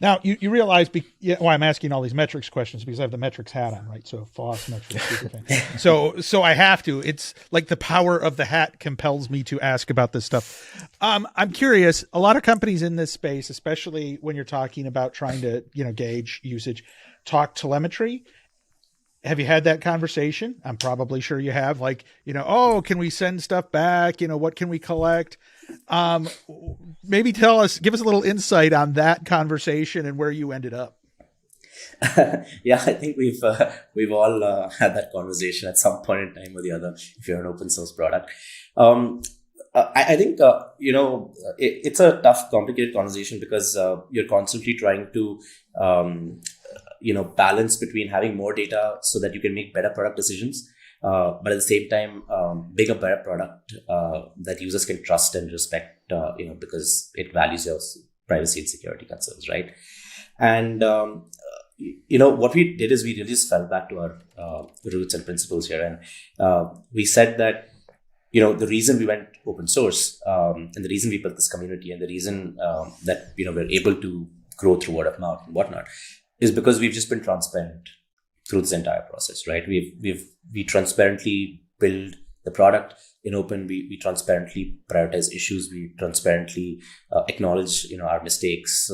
Now you realize, why I'm asking all these metrics questions because I have the metrics hat on, right? So FOSS metrics, super fan. So I have to. It's like the power of the hat compels me to ask about this stuff. I'm curious. A lot of companies in this space, especially when you're talking about trying to gauge usage, talk telemetry. Have you had that conversation? I'm probably sure you have. Like, oh, can we send stuff back? What can we collect? Maybe give us a little insight on that conversation and where you ended up. Yeah, I think we've all had that conversation at some point in time or the other. If you're an open source product, I think it's a tough, complicated conversation because you're constantly trying to balance between having more data so that you can make better product decisions, but at the same time, being a better product that users can trust and respect, because it values your privacy and security concerns, right? And what we did is we really just fell back to our roots and principles here, and we said that the reason we went open source, and the reason we built this community, and the reason that we're able to grow through word of mouth and whatnot, is because we've just been transparent through this entire process, right? We transparently build the product in open. We transparently prioritize issues. We transparently acknowledge our mistakes,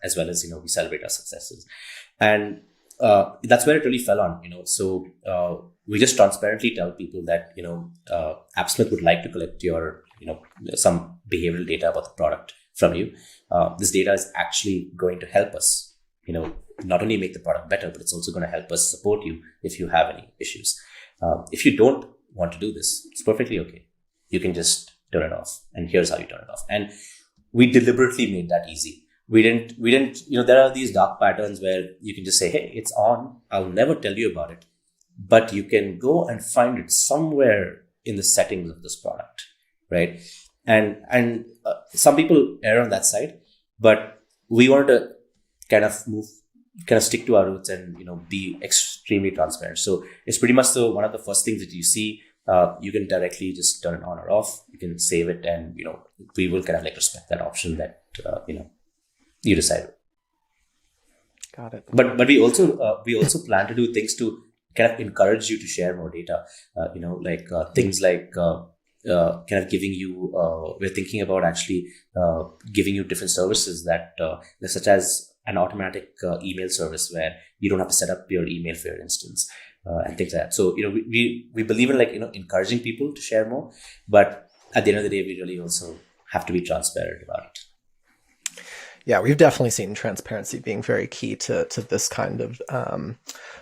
as well as we celebrate our successes, and that's where it really fell on. So we just transparently tell people that Appsmith would like to collect your some behavioral data about the product from you. This data is actually going to help us not only make the product better, but it's also going to help us support you if you have any issues. If you don't want to do this, it's perfectly okay. You can just turn it off, and here's how you turn it off. And we deliberately made that easy. We didn't, there are these dark patterns where you can just say, hey, it's on. I'll never tell you about it, but you can go and find it somewhere in the settings of this product, right? And some people err on that side, but we wanted to kind of stick to our roots and be extremely transparent. So it's pretty much one of the first things that you see. You can directly just turn it on or off. You can save it, and we will kind of respect that option that you decide. Got it. But we also plan to do things to kind of encourage you to share more data. Things like kind of giving you. We're thinking about actually giving you different services that such as an automatic email service where you don't have to set up your email for your instance, and things like that. So, we believe in encouraging people to share more, but at the end of the day, we really also have to be transparent about it. Yeah, we've definitely seen transparency being very key to this kind of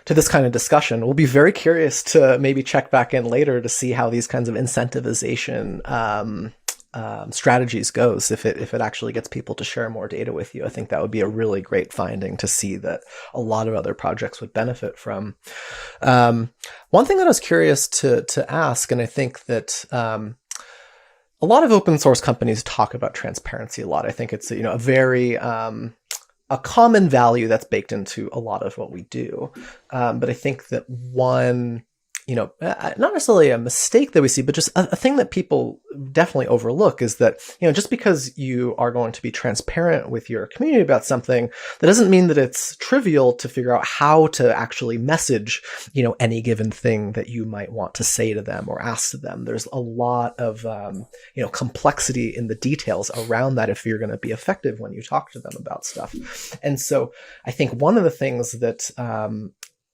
discussion. We'll be very curious to maybe check back in later to see how these kinds of incentivization strategies goes, if it actually gets people to share more data with you. I think that would be a really great finding to see that a lot of other projects would benefit from. One thing that I was curious to ask, and I think that a lot of open source companies talk about transparency a lot. I think it's a very a common value that's baked into a lot of what we do. But I think that one not necessarily a mistake that we see, but just a thing that people definitely overlook is that, just because you are going to be transparent with your community about something, that doesn't mean that it's trivial to figure out how to actually message, any given thing that you might want to say to them or ask to them. There's a lot of, complexity in the details around that if you're going to be effective when you talk to them about stuff. And so I think one of the things that,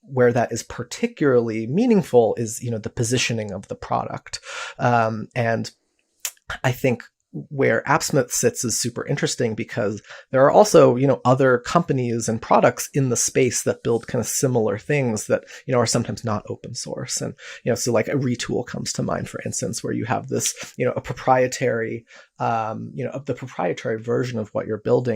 where that is particularly meaningful is, the positioning of the product. And I think where Appsmith sits is super interesting because there are also, other companies and products in the space that build kind of similar things that, are sometimes not open source. And, so like a Retool comes to mind, for instance, where you have this, a proprietary, the proprietary version of what you're building